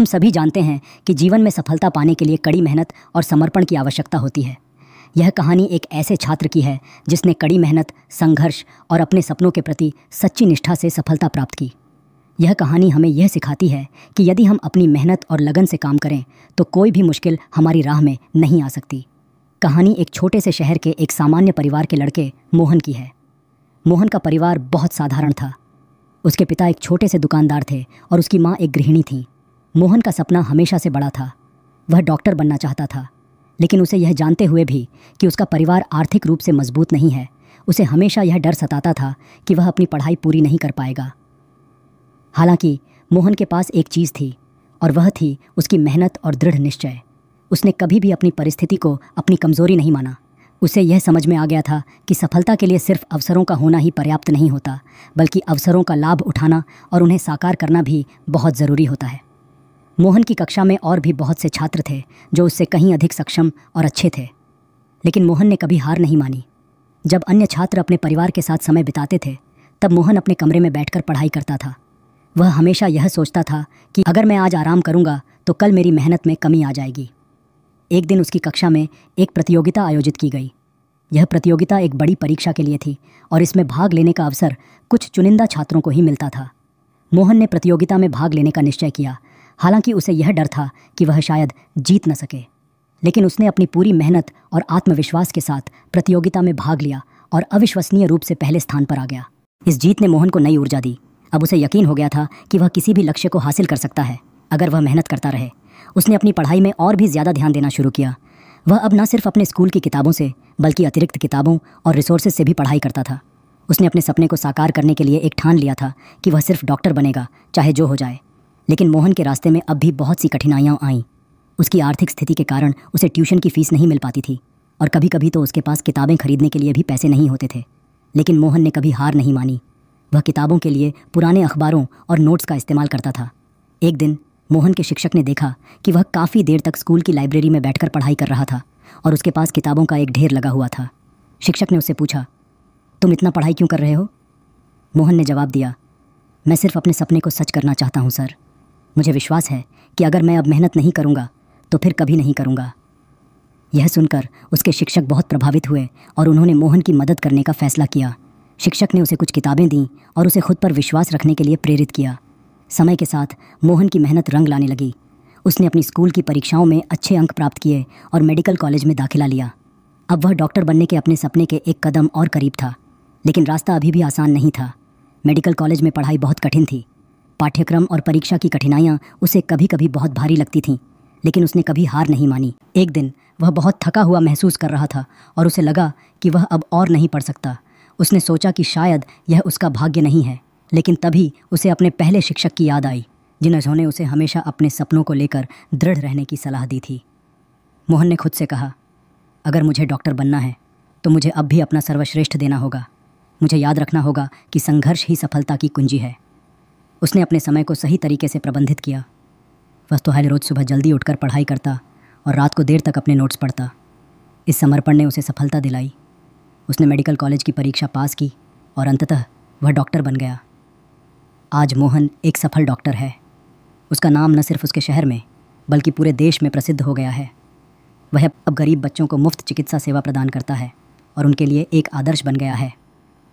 हम सभी जानते हैं कि जीवन में सफलता पाने के लिए कड़ी मेहनत और समर्पण की आवश्यकता होती है। यह कहानी एक ऐसे छात्र की है जिसने कड़ी मेहनत, संघर्ष और अपने सपनों के प्रति सच्ची निष्ठा से सफलता प्राप्त की। यह कहानी हमें यह सिखाती है कि यदि हम अपनी मेहनत और लगन से काम करें तो कोई भी मुश्किल हमारी राह में नहीं आ सकती। कहानी एक छोटे से शहर के एक सामान्य परिवार के लड़के मोहन की है। मोहन का परिवार बहुत साधारण था। उसके पिता एक छोटे से दुकानदार थे और उसकी माँ एक गृहिणी थी। मोहन का सपना हमेशा से बड़ा था। वह डॉक्टर बनना चाहता था, लेकिन उसे यह जानते हुए भी कि उसका परिवार आर्थिक रूप से मजबूत नहीं है, उसे हमेशा यह डर सताता था कि वह अपनी पढ़ाई पूरी नहीं कर पाएगा। हालांकि मोहन के पास एक चीज़ थी और वह थी उसकी मेहनत और दृढ़ निश्चय। उसने कभी भी अपनी परिस्थिति को अपनी कमज़ोरी नहीं माना। उसे यह समझ में आ गया था कि सफलता के लिए सिर्फ अवसरों का होना ही पर्याप्त नहीं होता, बल्कि अवसरों का लाभ उठाना और उन्हें साकार करना भी बहुत ज़रूरी होता है। मोहन की कक्षा में और भी बहुत से छात्र थे जो उससे कहीं अधिक सक्षम और अच्छे थे, लेकिन मोहन ने कभी हार नहीं मानी। जब अन्य छात्र अपने परिवार के साथ समय बिताते थे, तब मोहन अपने कमरे में बैठकर पढ़ाई करता था। वह हमेशा यह सोचता था कि अगर मैं आज आराम करूंगा तो कल मेरी मेहनत में कमी आ जाएगी। एक दिन उसकी कक्षा में एक प्रतियोगिता आयोजित की गई। यह प्रतियोगिता एक बड़ी परीक्षा के लिए थी और इसमें भाग लेने का अवसर कुछ चुनिंदा छात्रों को ही मिलता था। मोहन ने प्रतियोगिता में भाग लेने का निश्चय किया। हालांकि उसे यह डर था कि वह शायद जीत न सके, लेकिन उसने अपनी पूरी मेहनत और आत्मविश्वास के साथ प्रतियोगिता में भाग लिया और अविश्वसनीय रूप से पहले स्थान पर आ गया। इस जीत ने मोहन को नई ऊर्जा दी। अब उसे यकीन हो गया था कि वह किसी भी लक्ष्य को हासिल कर सकता है अगर वह मेहनत करता रहे। उसने अपनी पढ़ाई में और भी ज़्यादा ध्यान देना शुरू किया। वह अब न सिर्फ अपने स्कूल की किताबों से बल्कि अतिरिक्त किताबों और रिसोर्सेज से भी पढ़ाई करता था। उसने अपने सपने को साकार करने के लिए एक ठान लिया था कि वह सिर्फ डॉक्टर बनेगा, चाहे जो हो जाए। लेकिन मोहन के रास्ते में अब भी बहुत सी कठिनाइयाँ आईं। उसकी आर्थिक स्थिति के कारण उसे ट्यूशन की फ़ीस नहीं मिल पाती थी और कभी कभी तो उसके पास किताबें खरीदने के लिए भी पैसे नहीं होते थे। लेकिन मोहन ने कभी हार नहीं मानी। वह किताबों के लिए पुराने अखबारों और नोट्स का इस्तेमाल करता था। एक दिन मोहन के शिक्षक ने देखा कि वह काफ़ी देर तक स्कूल की लाइब्रेरी में बैठकर पढ़ाई कर रहा था और उसके पास किताबों का एक ढेर लगा हुआ था। शिक्षक ने उससे पूछा, तुम इतना पढ़ाई क्यों कर रहे हो? मोहन ने जवाब दिया, मैं सिर्फ अपने सपने को सच करना चाहता हूँ सर। मुझे विश्वास है कि अगर मैं अब मेहनत नहीं करूँगा तो फिर कभी नहीं करूँगा। यह सुनकर उसके शिक्षक बहुत प्रभावित हुए और उन्होंने मोहन की मदद करने का फैसला किया। शिक्षक ने उसे कुछ किताबें दीं और उसे खुद पर विश्वास रखने के लिए प्रेरित किया। समय के साथ मोहन की मेहनत रंग लाने लगी। उसने अपनी स्कूल की परीक्षाओं में अच्छे अंक प्राप्त किए और मेडिकल कॉलेज में दाखिला लिया। अब वह डॉक्टर बनने के अपने सपने के एक कदम और करीब था, लेकिन रास्ता अभी भी आसान नहीं था। मेडिकल कॉलेज में पढ़ाई बहुत कठिन थी। पाठ्यक्रम और परीक्षा की कठिनाइयाँ उसे कभी कभी बहुत भारी लगती थीं, लेकिन उसने कभी हार नहीं मानी। एक दिन वह बहुत थका हुआ महसूस कर रहा था और उसे लगा कि वह अब और नहीं पढ़ सकता। उसने सोचा कि शायद यह उसका भाग्य नहीं है, लेकिन तभी उसे अपने पहले शिक्षक की याद आई जिन्होंने उसे हमेशा अपने सपनों को लेकर दृढ़ रहने की सलाह दी थी। मोहन ने खुद से कहा, अगर मुझे डॉक्टर बनना है तो मुझे अब भी अपना सर्वश्रेष्ठ देना होगा। मुझे याद रखना होगा कि संघर्ष ही सफलता की कुंजी है। उसने अपने समय को सही तरीके से प्रबंधित किया। वह तो हर रोज़ सुबह जल्दी उठकर पढ़ाई करता और रात को देर तक अपने नोट्स पढ़ता। इस समर्पण ने उसे सफलता दिलाई। उसने मेडिकल कॉलेज की परीक्षा पास की और अंततः वह डॉक्टर बन गया। आज मोहन एक सफल डॉक्टर है। उसका नाम न सिर्फ उसके शहर में बल्कि पूरे देश में प्रसिद्ध हो गया है। वह अब गरीब बच्चों को मुफ्त चिकित्सा सेवा प्रदान करता है और उनके लिए एक आदर्श बन गया है।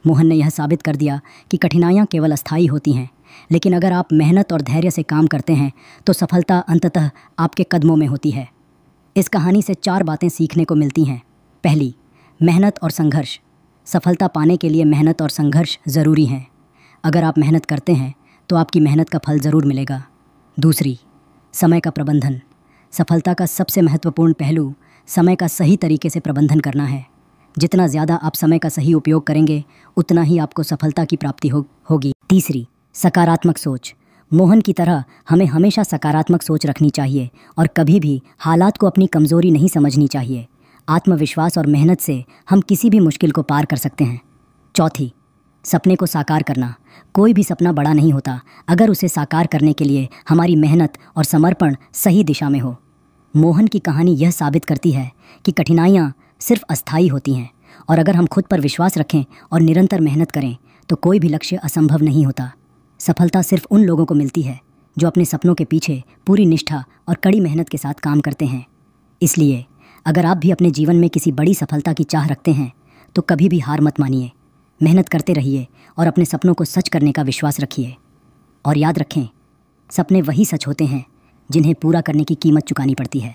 मोहन ने यह साबित कर दिया कि कठिनाइयाँ केवल अस्थायी होती हैं, लेकिन अगर आप मेहनत और धैर्य से काम करते हैं तो सफलता अंततः आपके कदमों में होती है। इस कहानी से 4 बातें सीखने को मिलती हैं। पहली, मेहनत और संघर्ष। सफलता पाने के लिए मेहनत और संघर्ष ज़रूरी हैं। अगर आप मेहनत करते हैं तो आपकी मेहनत का फल ज़रूर मिलेगा। दूसरी, समय का प्रबंधन। सफलता का सबसे महत्वपूर्ण पहलू समय का सही तरीके से प्रबंधन करना है। जितना ज़्यादा आप समय का सही उपयोग करेंगे उतना ही आपको सफलता की प्राप्ति होगी। तीसरी, सकारात्मक सोच। मोहन की तरह हमें हमेशा सकारात्मक सोच रखनी चाहिए और कभी भी हालात को अपनी कमज़ोरी नहीं समझनी चाहिए। आत्मविश्वास और मेहनत से हम किसी भी मुश्किल को पार कर सकते हैं। चौथी, सपने को साकार करना। कोई भी सपना बड़ा नहीं होता अगर उसे साकार करने के लिए हमारी मेहनत और समर्पण सही दिशा में हो। मोहन की कहानी यह साबित करती है कि कठिनाइयाँ सिर्फ अस्थायी होती हैं और अगर हम खुद पर विश्वास रखें और निरंतर मेहनत करें तो कोई भी लक्ष्य असंभव नहीं होता। सफलता सिर्फ उन लोगों को मिलती है जो अपने सपनों के पीछे पूरी निष्ठा और कड़ी मेहनत के साथ काम करते हैं। इसलिए अगर आप भी अपने जीवन में किसी बड़ी सफलता की चाह रखते हैं तो कभी भी हार मत मानिए। मेहनत करते रहिए और अपने सपनों को सच करने का विश्वास रखिए। और याद रखें, सपने वही सच होते हैं जिन्हें पूरा करने की कीमत चुकानी पड़ती है।